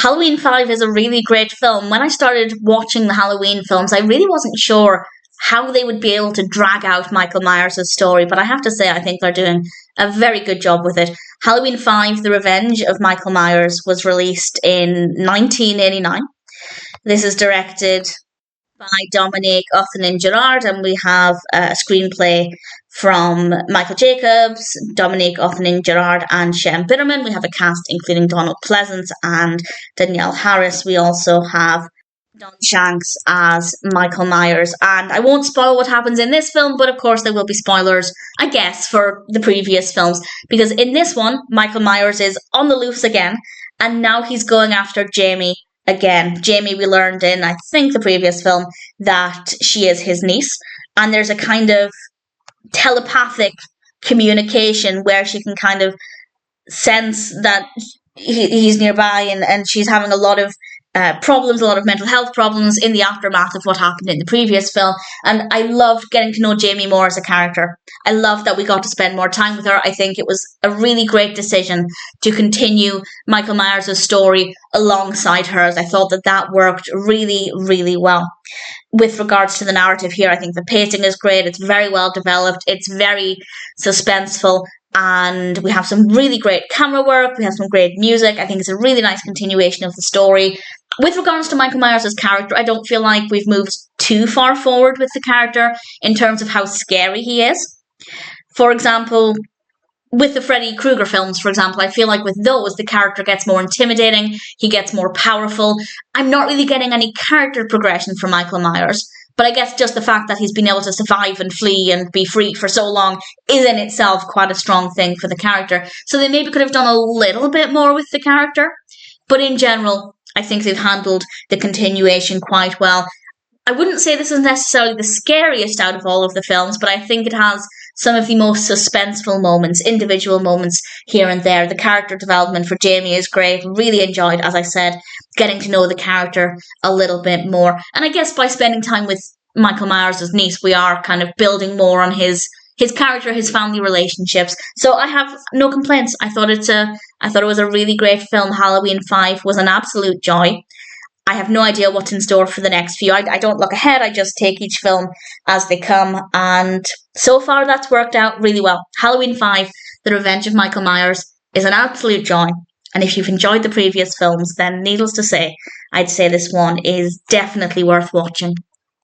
Halloween 5 is a really great film. When I started watching the Halloween films, I really wasn't sure how they would be able to drag out Michael Myers' story, but I have to say I think they're doing a very good job with it. Halloween 5, The Revenge of Michael Myers, was released in 1989. This is directed by Dominique Othenin-Girard, and we have a screenplay from Michael Jacobs, Dominique Othenin-Girard, and Shem Bitterman. We have a cast including Donald Pleasence and Danielle Harris. We also have Shanks as Michael Myers, and I won't spoil what happens in this film, but of course there will be spoilers, I guess, for the previous films, because in this one, Michael Myers is on the loose again, and now he's going after Jamie again. Jamie, we learned in, I think, the previous film, that she is his niece, and there's a kind of telepathic communication where she can kind of sense that he's nearby, and she's having a lot of problems, a lot of mental health problems in the aftermath of what happened in the previous film. And I loved getting to know Jamie more as a character. I loved that we got to spend more time with her. I think it was a really great decision to continue Michael Myers' story alongside hers. I thought that worked really, really well. With regards to the narrative here, I think the pacing is great. It's very well developed. It's very suspenseful. And we have some really great camera work. We have some great music. I think it's a really nice continuation of the story. With regards to Michael Myers' character, I don't feel like we've moved too far forward with the character in terms of how scary he is. For example, with the Freddy Krueger films, for example, I feel like with those, the character gets more intimidating, he gets more powerful. I'm not really getting any character progression from Michael Myers, but I guess just the fact that he's been able to survive and flee and be free for so long is in itself quite a strong thing for the character. So they maybe could have done a little bit more with the character, but in general, I think they've handled the continuation quite well. I wouldn't say this is necessarily the scariest out of all of the films, but I think it has some of the most suspenseful moments, individual moments here and there. The character development for Jamie is great. Really enjoyed, as I said, getting to know the character a little bit more. And I guess by spending time with Michael Myers' niece, we are kind of building more on his character, his family relationships. So I have no complaints. I thought it was a really great film. Halloween 5 was an absolute joy. I have no idea what's in store for the next few. I don't look ahead. I just take each film as they come. And so far, that's worked out really well. Halloween 5, The Revenge of Michael Myers, is an absolute joy. And if you've enjoyed the previous films, then needless to say, I'd say this one is definitely worth watching.